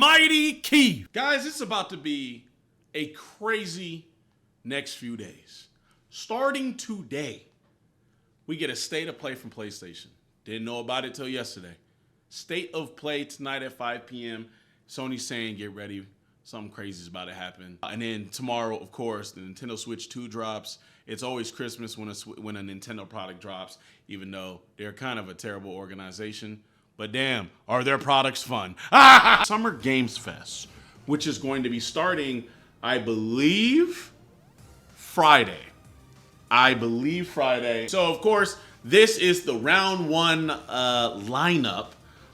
MightyKeef. Guys, it's about to be a crazy next few days. Starting today, we get a state of play from PlayStation. Didn't know about it till yesterday. State of play tonight at 5 p.m. Sony's saying, get ready. Something crazy is about to happen. And then tomorrow, of course, the Nintendo Switch 2 drops. It's always Christmas when a Nintendo product drops, even though they're kind of a terrible organization. But damn, are their products fun? Summer Games Fest, which is going to be starting, I believe, Friday. So, of course, this is the round one lineup.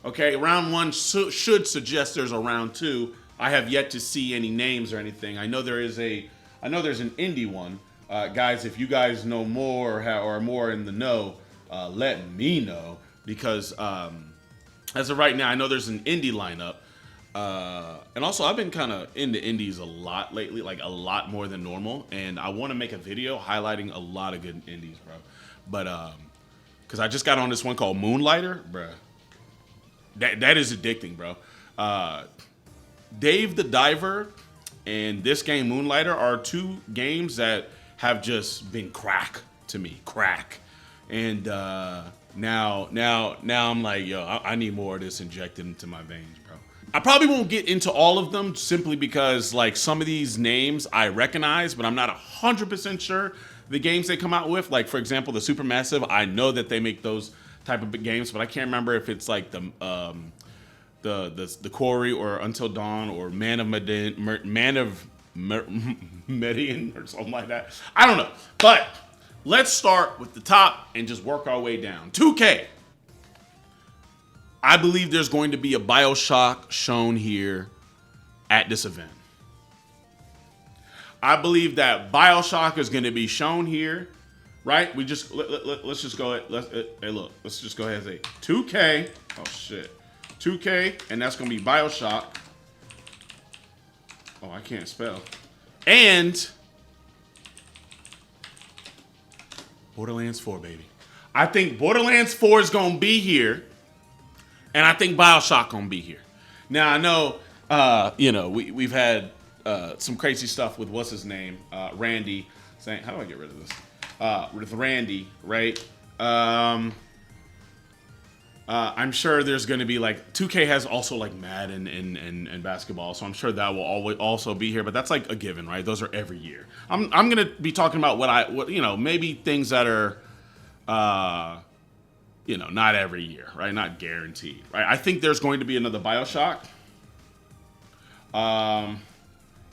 Okay, round one should suggest there's a round two. I have yet to see any names or anything. I know there's an indie one. Guys, if you guys know more or are more in the know, let me know. Because as of right now, I know there's an indie lineup. And also, I've been kind of into indies a lot lately, like a lot more than normal. And I want to make a video highlighting a lot of good indies, bro. But, because I just got on this one called Moonlighter, bro. That is addicting, bro. Dave the Diver and this game Moonlighter are two games that have just been crack to me, and now I'm like, yo, I need more of this injected into my veins, bro. I probably won't get into all of them simply because like some of these names I recognize, but I'm not 100% sure the games they come out with. Like for example, the Supermassive, I know that they make those type of big games, but I can't remember if it's like the Quarry or Until Dawn or Man of Median or something like that. I don't know. But let's start with the top and just work our way down. 2K. I believe there's going to be a BioShock shown here at this event. I believe that BioShock is going to be shown here, right? Let's just go ahead. Let's just go ahead and say 2K. Oh shit. 2K, and that's gonna be BioShock. Oh, I can't spell. And Borderlands 4, baby. I think Borderlands 4 is gonna be here, and I think BioShock gonna be here. Now I know, we've had some crazy stuff with what's his name, Randy, saying, how do I get rid of this? With Randy, right? I'm sure there's going to be like 2K has also like Madden and basketball, so I'm sure that will always also be here. But that's like a given, right? Those are every year. I'm going to be talking about what maybe things that are, not every year, right? Not guaranteed, right? I think there's going to be another BioShock, and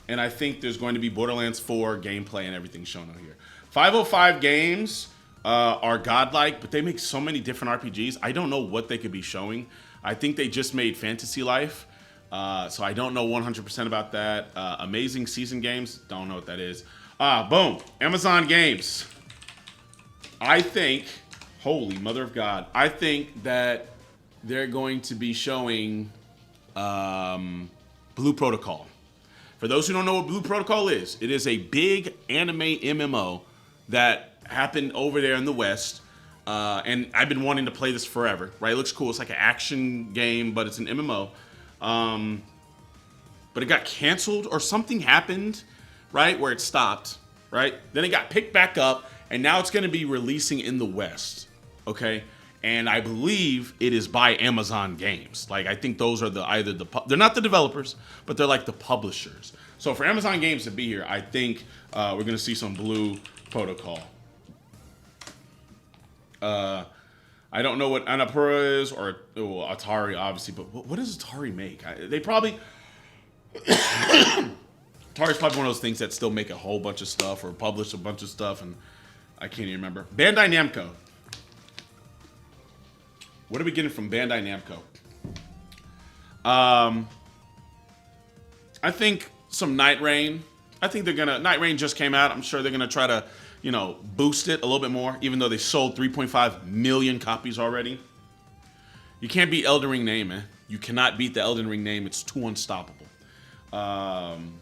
I think there's going to be Borderlands 4 gameplay and everything shown on here. 505 Games. Are godlike, but they make so many different RPGs. I don't know what they could be showing. I think they just made Fantasy Life, so I don't know 100% about that. Amazing Season Games, don't know what that is. Boom, Amazon Games. I think, holy mother of God, I think that they're going to be showing Blue Protocol. For those who don't know what Blue Protocol is, it is a big anime MMO that happened over there in the West, and I've been wanting to play this forever, right? It looks cool. It's like an action game, but it's an MMO. But it got canceled or something happened, right? Where it stopped, right? Then it got picked back up, and now it's going to be releasing in the West, okay? And I believe it is by Amazon Games. Like, I think those are they're not the developers, but they're like the publishers. So for Amazon Games to be here, I think we're going to see some Blue Protocol. I don't know what Annapurna is or Atari, obviously, but what does Atari make? They probably Atari's probably one of those things that still make a whole bunch of stuff or publish a bunch of stuff, and I can't even remember. Bandai Namco. What are we getting from Bandai Namco? I think some Night Rain. I think Night Rain just came out. I'm sure they're gonna try to boost it a little bit more, even though they sold 3.5 million copies already. You can't beat Elden Ring name, man. You cannot beat the Elden Ring name. It's too unstoppable. And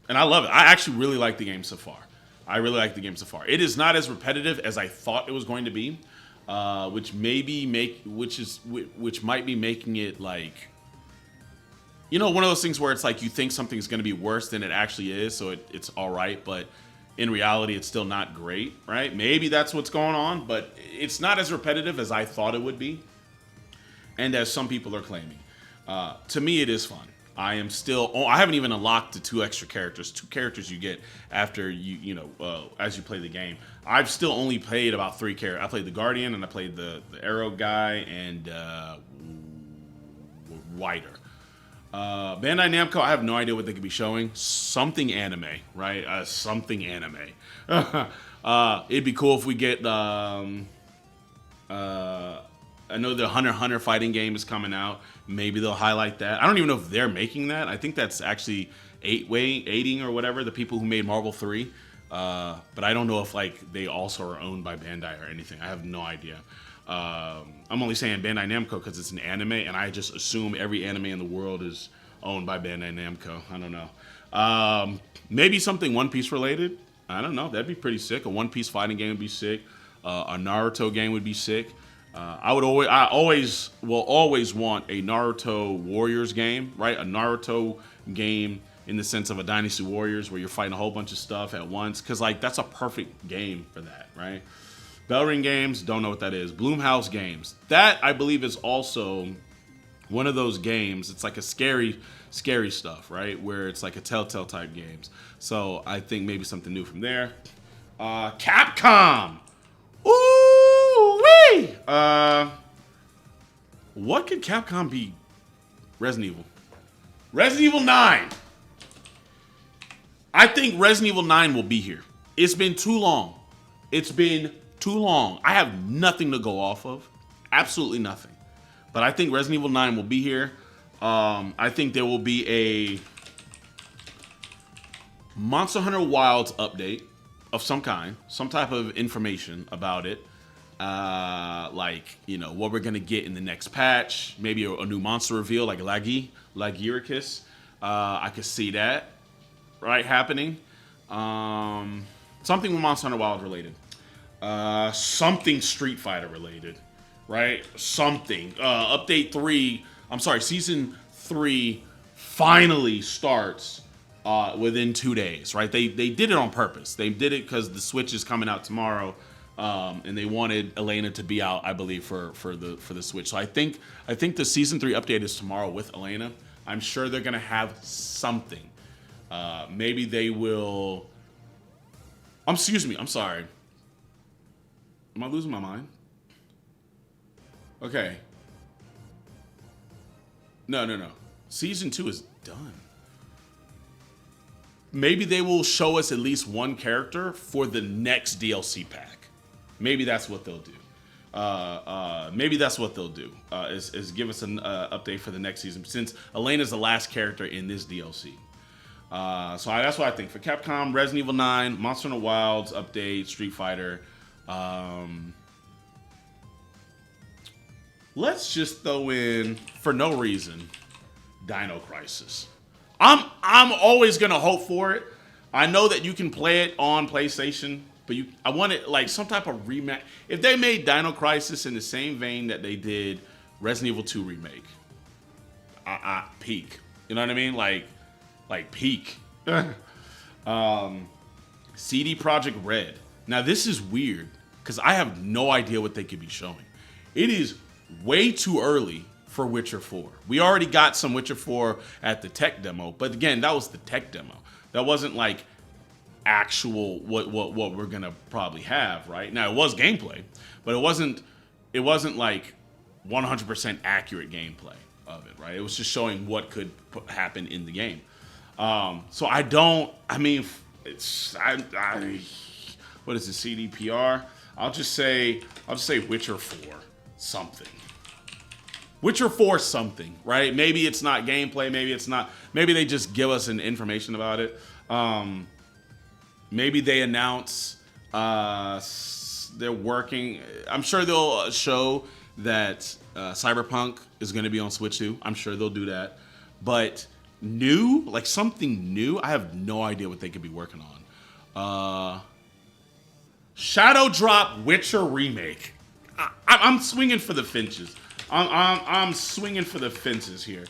I love it. I actually really like the game so far. It is not as repetitive as I thought it was going to be, which might be making it like you know, one of those things where it's like you think something's going to be worse than it actually is, so it's all right, but in reality, it's still not great, right? Maybe that's what's going on, but it's not as repetitive as I thought it would be, and as some people are claiming. To me, it is fun. I am still. Oh, I haven't even unlocked the 2 extra characters. 2 characters you get after as you play the game. I've still only played about 3 characters. I played the Guardian, and I played the Arrow guy, and Wider. Bandai Namco, I have no idea what they could be showing. Something anime, right? Something anime. It'd be cool if we get. I know the Hunter x Hunter fighting game is coming out. Maybe they'll highlight that. I don't even know if they're making that. I think that's actually 8-Way or whatever, the people who made Marvel 3. But I don't know if like they also are owned by Bandai or anything. I have no idea. I'm only saying Bandai Namco because it's an anime, and I just assume every anime in the world is owned by Bandai Namco. I don't know. Maybe something One Piece related. I don't know. That'd be pretty sick. A One Piece fighting game would be sick. A Naruto game would be sick. I always will always want a Naruto Warriors game, right? A Naruto game in the sense of a Dynasty Warriors where you're fighting a whole bunch of stuff at once, because like that's a perfect game for that, right? Bellring Games, don't know what that is. Bloomhouse Games, that I believe is also one of those games. It's like a scary stuff, right? Where it's like a Telltale type games. So I think maybe something new from there. Capcom. Ooh-wee! What could Capcom be? Resident Evil. Resident Evil 9. I think Resident Evil 9 will be here. It's been too long. It's been too long. I have nothing to go off of. Absolutely nothing. But I think Resident Evil 9 will be here. I think there will be a Monster Hunter Wilds update of some kind, some type of information about it. Like, you know, what we're going to get in the next patch. Maybe a new monster reveal like Lagiricus. I could see that, right, happening. Something with Monster Hunter Wild related. Something Street Fighter related, right? Something. Update 3, I'm sorry, Season 3 finally starts within 2 days, right? They did it on purpose. They did it because the Switch is coming out tomorrow. And they wanted Elena to be out, I believe, for the Switch. So I think the Season 3 update is tomorrow with Elena. I'm sure they're gonna have something. Maybe they will. Excuse me. I'm sorry. Am I losing my mind? Okay. No. Season 2 is done. Maybe they will show us at least one character for the next DLC pack. Maybe that's what they'll do. Is give us an update for the next season, since Elena's the last character in this DLC. So that's what I think. For Capcom, Resident Evil 9, Monster Hunter Wilds update, Street Fighter. Let's just throw in, for no reason, Dino Crisis. I'm always gonna hope for it. I know that you can play it on PlayStation, but I want it like some type of remake. If they made Dino Crisis in the same vein that they did Resident Evil 2 remake, peak. You know what I mean? Like peak. CD Projekt Red. Now this is weird because I have no idea what they could be showing. It is way too early for Witcher 4. We already got some Witcher 4 at the tech demo, but again, that was the tech demo. That wasn't like actual what we're gonna probably have, right? Now it was gameplay, but it wasn't like 100% accurate gameplay of it, right? It was just showing what could happen in the game. So what is the CDPR? I'll just say Witcher 4 something. Witcher 4 something, right? Maybe it's not gameplay, maybe it's not. Maybe they just give us an information about it. Maybe they announce they're working. I'm sure they'll show that Cyberpunk is going to be on Switch 2. I'm sure they'll do that. But new, like something new, I have no idea what they could be working on. Shadow Drop Witcher remake. I'm swinging for the fences. I'm swinging for the fences here.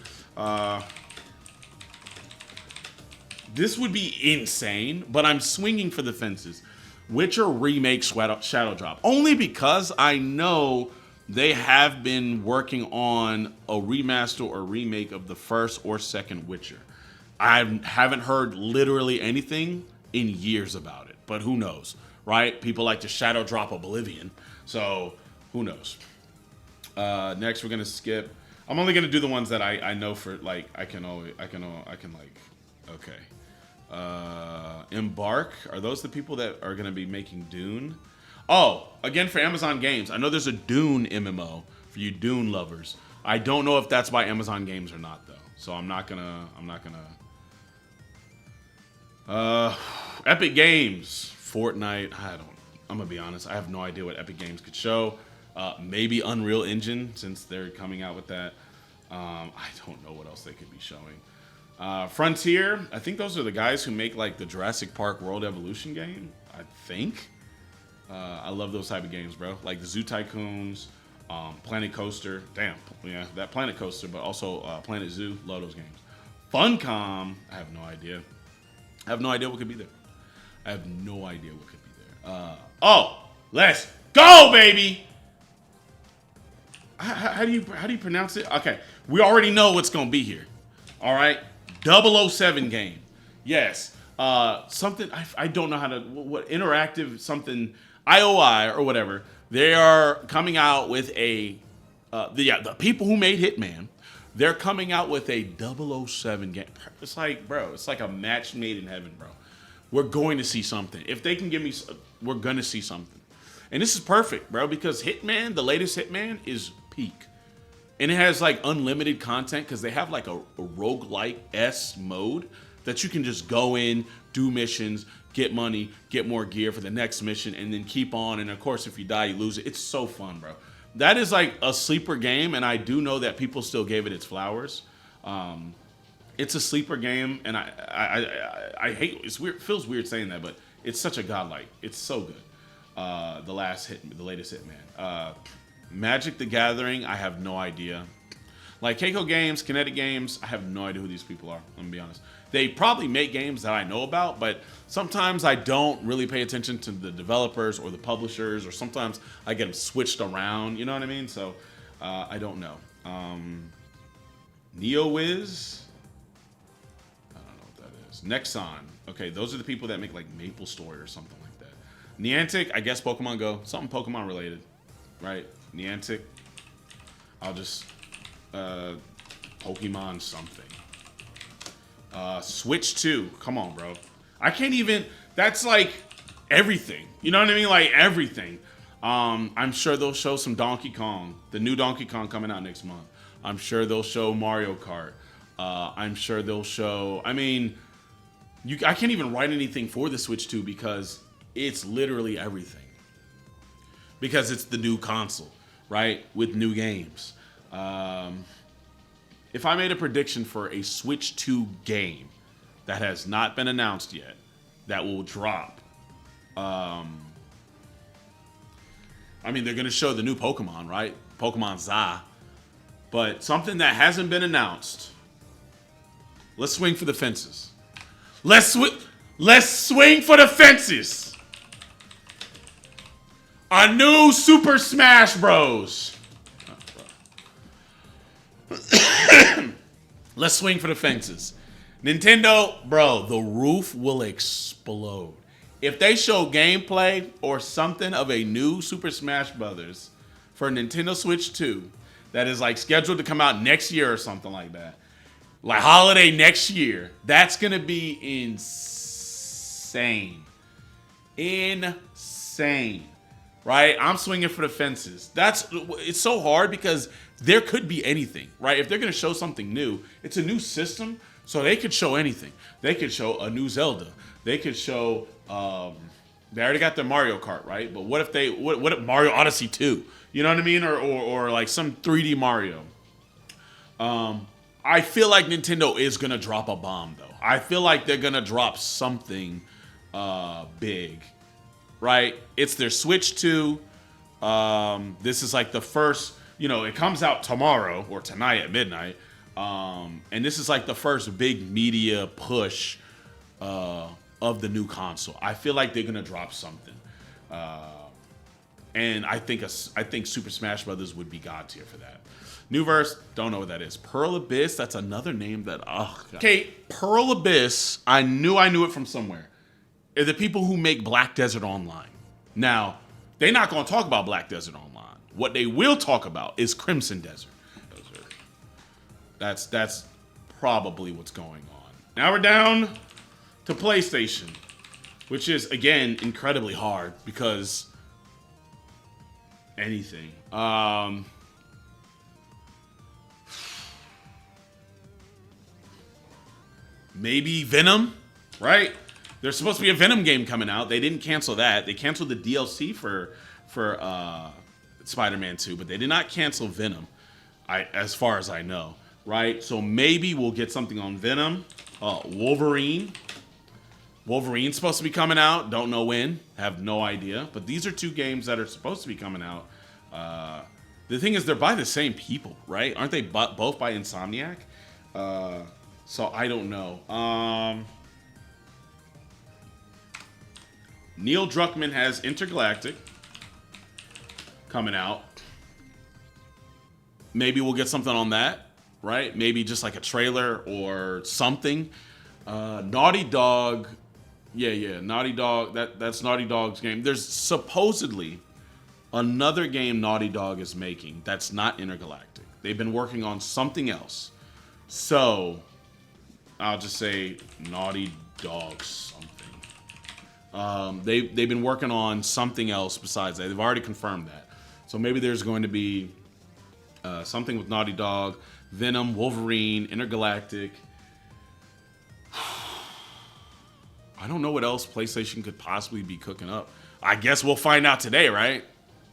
This would be insane, but I'm swinging for the fences. Witcher remake Shadow Drop. Only because I know they have been working on a remaster or remake of the first or second Witcher. I haven't heard literally anything in years about it, but who knows, right? People like to Shadow Drop Oblivion, so who knows? Next, we're gonna skip. I'm only gonna do the ones that I know for like I can like. Okay. Embark. Are those the people that are gonna be making Dune? Oh, again for Amazon Games. I know there's a Dune MMO for you Dune lovers. I don't know if that's by Amazon Games or not though. So I'm not gonna. Epic Games, Fortnite. I'm gonna be honest. I have no idea what Epic Games could show. Maybe Unreal Engine since they're coming out with that. I don't know what else they could be showing. Frontier. I think those are the guys who make like the Jurassic Park World Evolution game. I think. I love those type of games, bro. Like the Zoo Tycoons, Planet Coaster. Damn, yeah, that Planet Coaster, but also Planet Zoo. Love those games. Funcom. I have no idea. I have no idea what could be there. Oh, let's go, baby. How do you pronounce it? Okay, we already know what's gonna be here. All right, 007 game. Yes. Something I don't know how to what interactive something IOI or whatever. They are coming out with a the people who made Hitman. They're coming out with a 007 game. It's like, bro, it's like a match made in heaven, bro. We're going to see something. If they can give me, we're going to see something. And this is perfect, bro, because Hitman, the latest Hitman, is peak. And it has like unlimited content because they have like a roguelike-esque mode that you can just go in, do missions, get money, get more gear for the next mission, and then keep on. And of course, if you die, you lose it. It's so fun, bro. That is like a sleeper game, and I do know that people still gave it its flowers. It's a sleeper game, and I hate it's weird. It feels weird saying that, but it's such a godlike. It's so good. The latest Hitman. Magic the Gathering. I have no idea. Like Keiko Games, Kinetic Games. I have no idea who these people are. I'm gonna be honest. They probably make games that I know about, but sometimes I don't really pay attention to the developers or the publishers, or sometimes I get them switched around. You know what I mean? So I don't know. NeoWiz. I don't know what that is. Nexon. Okay, those are the people that make like Maple Story or something like that. Niantic. I guess Pokemon Go. Something Pokemon related, right? Niantic. I'll just Pokemon something. Switch 2. Come on, bro. I can't even. That's like everything. You know what I mean? Like everything. I'm sure they'll show some Donkey Kong. The new Donkey Kong coming out next month. I'm sure they'll show Mario Kart. I'm sure they'll show. I mean, I can't even write anything for the Switch 2 because it's literally everything. Because it's the new console, right? With new games. If I made a prediction for a Switch 2 game that has not been announced yet, that will drop. I mean, they're going to show the new Pokemon, right? Pokemon Za. But something that hasn't been announced. Let's swing for the fences. Let's swing for the fences. A new Super Smash Bros. Let's swing for the fences. Nintendo, bro, the roof will explode. If they show gameplay or something of a new Super Smash Brothers for Nintendo Switch 2 that is like scheduled to come out next year or something like that, like holiday next year, that's going to be insane. Insane. Right? I'm swinging for the fences. It's so hard because there could be anything, right? If they're going to show something new, it's a new system, so they could show anything. They could show a new Zelda. They could show, they already got their Mario Kart, right? But what if Mario Odyssey 2? You know what I mean? Or like some 3D Mario. I feel like Nintendo is going to drop a bomb, though. I feel like they're going to drop something big. Right? It's their Switch 2. This is like the first, it comes out tomorrow or tonight at midnight. And this is like the first big media push of the new console. I feel like they're gonna drop something, and I think Super Smash Brothers would be god tier for that. New verse, don't know what that is. Pearl Abyss, that's another name that. Oh, God. Okay, Pearl Abyss. I knew it from somewhere. Are the people who make Black Desert Online. Now, they're not gonna talk about Black Desert Online. What they will talk about is Crimson Desert. That's probably what's going on. Now we're down to PlayStation, which is again incredibly hard because anything. Maybe Venom, right? There's supposed to be a Venom game coming out. They didn't cancel that. They canceled the DLC for Spider-Man 2, but they did not cancel Venom, as far as I know. Right, so maybe we'll get something on Venom. Wolverine's supposed to be coming out. Don't know when. Have no idea. But these are two games that are supposed to be coming out. The thing is, they're by the same people, right? Aren't they both by Insomniac? So I don't know. Neil Druckmann has Intergalactic coming out. Maybe we'll get something on that. Right? Maybe just like a trailer or something. Naughty Dog. Yeah. Naughty Dog. That's Naughty Dog's game. There's supposedly another game Naughty Dog is making that's not Intergalactic. They've been working on something else. So, I'll just say Naughty Dog something. They've been working on something else besides that. They've already confirmed that. So maybe there's going to be something with Naughty Dog. Venom, Wolverine, Intergalactic. I don't know what else PlayStation could possibly be cooking up. I guess we'll find out today, right?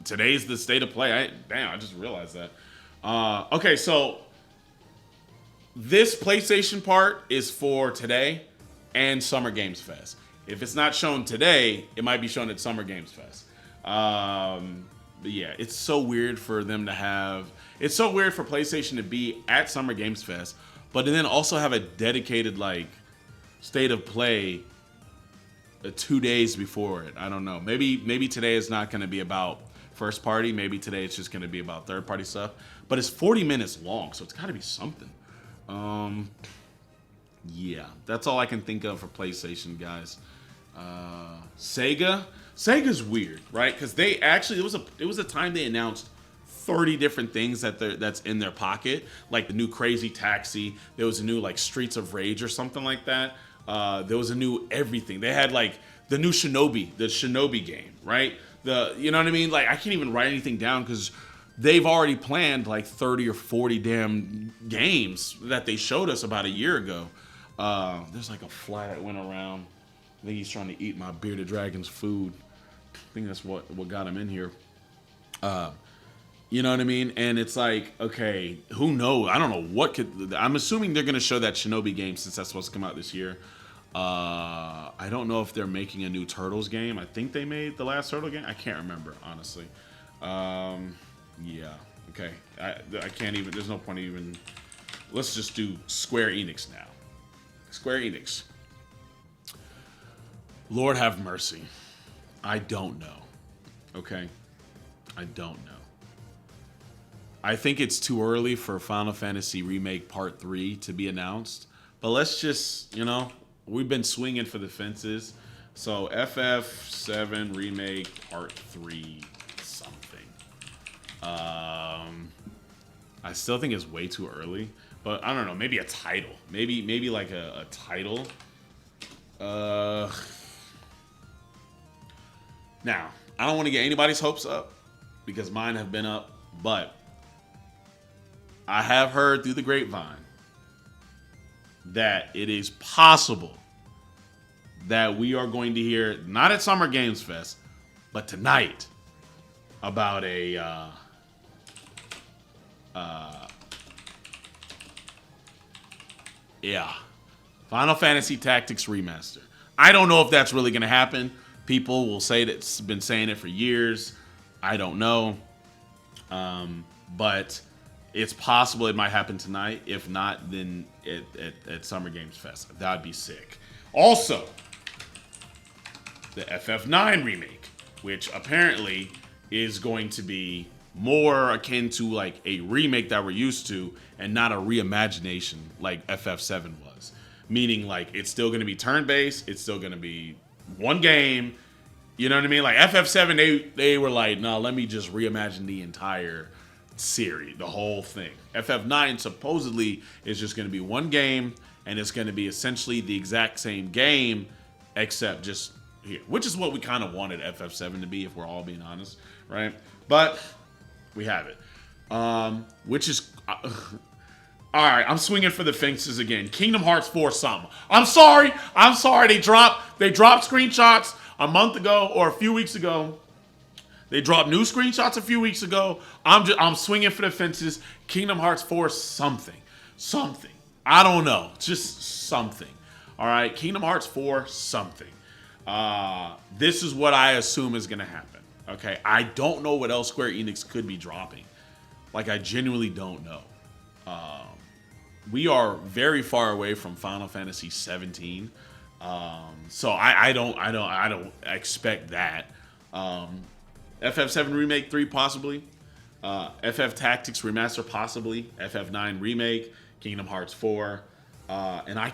Today's the state of play. I just realized that. Okay, so this PlayStation part is for today and Summer Games Fest. If it's not shown today, it might be shown at Summer Games Fest. But yeah, it's so weird for them to have. It's so weird for PlayStation to be at Summer Games Fest, but then also have a dedicated like state of play 2 days before it. I don't know. Maybe today is not going to be about first party. Maybe today it's just going to be about third party stuff. But it's 40 minutes long, so it's got to be something. Yeah, that's all I can think of for PlayStation, guys. Sega's weird, right? Because they actually it was a time they announced 30 different things that's in their pocket, like the new Crazy Taxi. There was a new like Streets of Rage or something like that. There was a new everything. They had like the new Shinobi, the Shinobi game, right? You know what I mean? Like I can't even write anything down because they've already planned like 30 or 40 damn games that they showed us about a year ago. There's like a fly that went around. I think he's trying to eat my bearded dragon's food. I think that's what got him in here. You know what I mean? And it's like, okay, who knows? I don't know what could. I'm assuming they're going to show that Shinobi game since that's supposed to come out this year. I don't know if they're making a new Turtles game. I think they made the last Turtle game. I can't remember, honestly. Yeah. Okay. I can't even. There's no point even. Let's just do Square Enix now. Square Enix. Lord have mercy. I don't know. Okay? I don't know. I think it's too early for Final Fantasy Remake Part 3 to be announced. But let's just, we've been swinging for the fences. So FF7 Remake Part 3 something. I still think it's way too early. But I don't know, maybe a title. Maybe like a title. Now, I don't want to get anybody's hopes up because mine have been up, but I have heard through the grapevine that it is possible that we are going to hear, not at Summer Games Fest, but tonight, about a Final Fantasy Tactics Remaster. I don't know if that's really going to happen. People will say that's been saying it for years. I don't know. But it's possible it might happen tonight. If not, then at Summer Games Fest. That'd be sick. Also, the FF9 remake, which apparently is going to be more akin to like a remake that we're used to and not a reimagination like FF7 was. Meaning like it's still going to be turn-based, it's still going to be one game. You know what I mean? Like FF7, they were like, no, let me just reimagine the entire series, the whole thing. FF9 supposedly is just going to be one game, and it's going to be essentially the exact same game, except just here, which is what we kind of wanted FF7 to be, if we're all being honest, right? But we have it, which is all right. I'm swinging for the fences again. Kingdom Hearts 4 something. I'm sorry. They dropped screenshots a month ago or a few weeks ago. They dropped new screenshots a few weeks ago. I'm swinging for the fences. Kingdom Hearts 4 something. I don't know. Just something. All right. Kingdom Hearts 4 something. This is what I assume is going to happen. Okay. I don't know what else Square Enix could be dropping. Like, I genuinely don't know. We are very far away from Final Fantasy 17. So I don't expect that. FF7 Remake 3 possibly. FF Tactics Remaster possibly. FF9 Remake. Kingdom Hearts 4. And I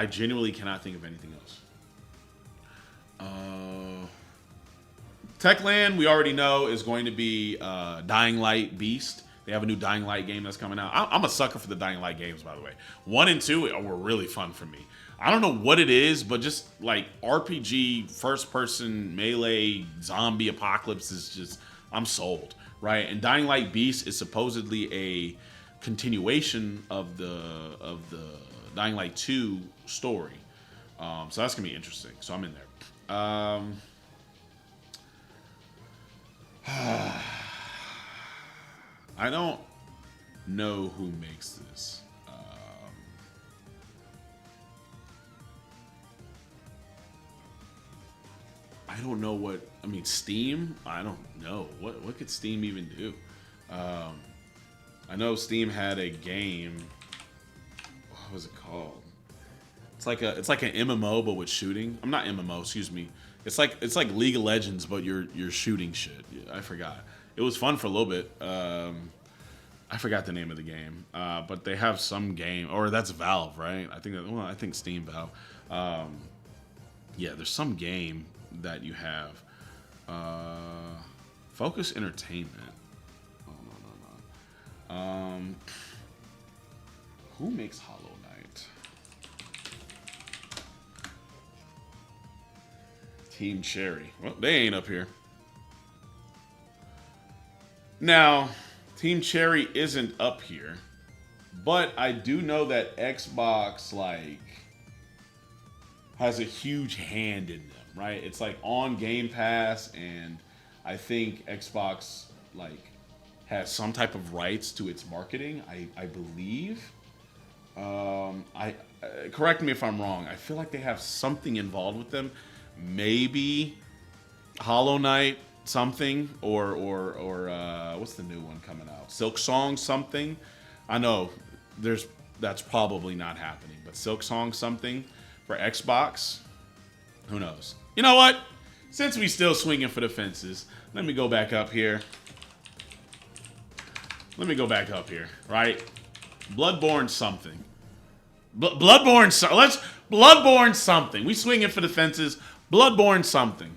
genuinely cannot think of anything else. Techland, we already know, is going to be Dying Light Beast. They have a new Dying Light game that's coming out. I'm a sucker for the Dying Light games, by the way. 1 and 2 were really fun for me. I don't know what it is, but just like RPG, first-person, melee, zombie apocalypse is just, I'm sold, right? And Dying Light Beast is supposedly a continuation of the Dying Light 2 story. So that's gonna be interesting. So I'm in there. I don't know who makes this. I don't know what. I mean, Steam. I don't know what could Steam even do. I know Steam had a game. What was it called? It's like an MMO but with shooting. I'm not MMO. Excuse me. It's like League of Legends, but you're shooting shit. I forgot. It was fun for a little bit. I forgot the name of the game, but they have some game, or that's Valve, right? I think Steam Valve. Yeah, there's some game that you have. Focus Entertainment. Oh, no. Who makes Hollow Knight? Team Cherry. Well, they ain't up here. Now, Team Cherry isn't up here, but I do know that Xbox has a huge hand in them, right? It's like on Game Pass, and I think Xbox has some type of rights to its marketing. I believe. Correct me if I'm wrong. I feel like they have something involved with them. Maybe Hollow Knight. Something or what's the new one coming out? Silk Song something. I know that's probably not happening, but Silk Song something for Xbox. Who knows? You know what? Since we still swinging for the fences, let me go back up here. Right? Bloodborne something. Bloodborne something. We swinging for the fences. Bloodborne something.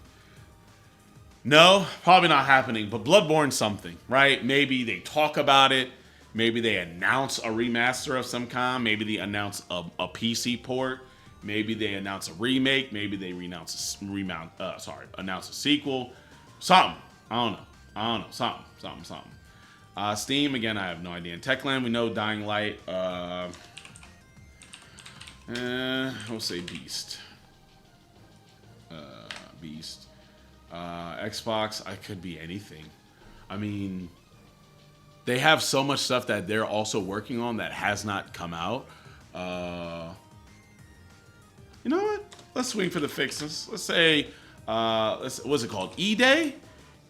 No, probably not happening, but Bloodborne something, right? Maybe they talk about it. Maybe they announce a remaster of some kind. Maybe they announce a PC port. Maybe they announce a remake. Maybe they announce a sequel. Something. I don't know. Something. Steam, again, I have no idea. In Techland, we know Dying Light. We'll say Beast. Beast. Xbox, I could be anything. I mean, they have so much stuff that they're also working on that has not come out. You know what? Let's swing for the fixes. Let's say, what's it called? E-Day?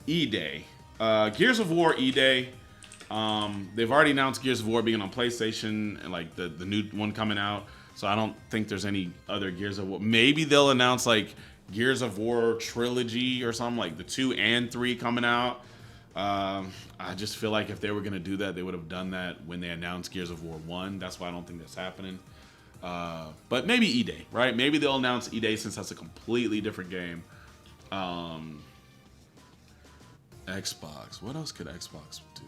E-Day. Gears of War E-Day. They've already announced Gears of War being on PlayStation and like the new one coming out. So I don't think there's any other Gears of War. Maybe they'll announce like Gears of War trilogy or something, like the 2 and 3 coming out. I just feel like if they were gonna do that, they would have done that when they announced Gears of War 1. That's why I don't think that's happening. But maybe E-Day, right? Maybe they'll announce E-Day since that's a completely different game. Xbox. What else could Xbox do?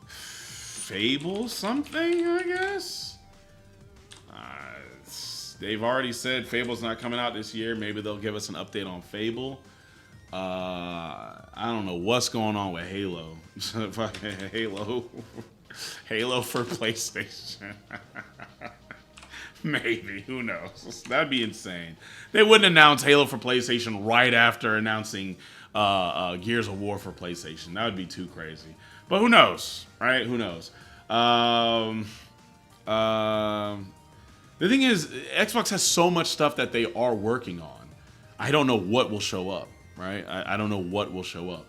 Fable something, I guess? They've already said Fable's not coming out this year. Maybe they'll give us an update on Fable. I don't know what's going on with Halo. Halo. Halo for PlayStation. Maybe. Who knows? That'd be insane. They wouldn't announce Halo for PlayStation right after announcing Gears of War for PlayStation. That would be too crazy. But who knows, right? Who knows? The thing is, Xbox has so much stuff that they are working on. I don't know what will show up, right? I don't know what will show up.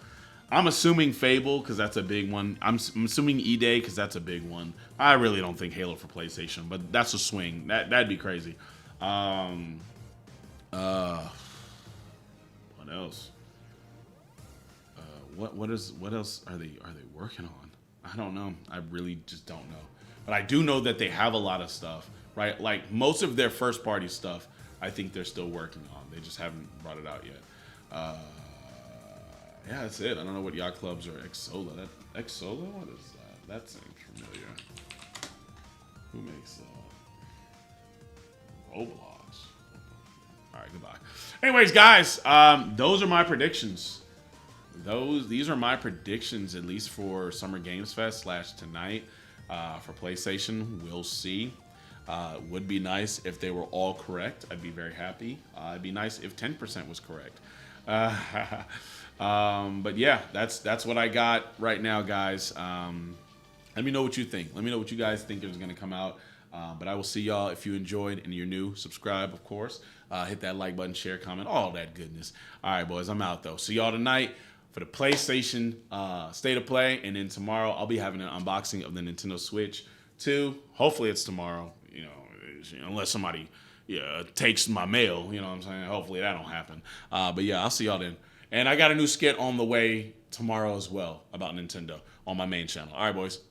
I'm assuming Fable because that's a big one. I'm assuming E-Day because that's a big one. I really don't think Halo for PlayStation, but that's a swing. That'd be crazy. What else? What else are they working on? I don't know. I really just don't know. But I do know that they have a lot of stuff, right? Like most of their first party stuff, I think they're still working on. They just haven't brought it out yet. Yeah, that's it. I don't know what yacht clubs or Xsola. Xsola? What is that? That seems familiar. Who makes Roblox? All right, goodbye. Anyways, guys, those are my predictions. These are my predictions, at least for Summer Games Fest / tonight for PlayStation. We'll see. It would be nice if they were all correct. I'd be very happy. It'd be nice if 10% was correct. But yeah, that's what I got right now, guys. Let me know what you think. Let me know what you guys think is going to come out. But I will see y'all. If you enjoyed and you're new, subscribe, of course. Hit that like button, share, comment, all that goodness. All right, boys, I'm out, though. See y'all tonight for the PlayStation State of Play. And then tomorrow, I'll be having an unboxing of the Nintendo Switch 2. Hopefully it's tomorrow, unless somebody takes my mail. You know what I'm saying? Hopefully that don't happen. But yeah, I'll see y'all then. And I got a new skit on the way tomorrow as well about Nintendo on my main channel. All right, boys.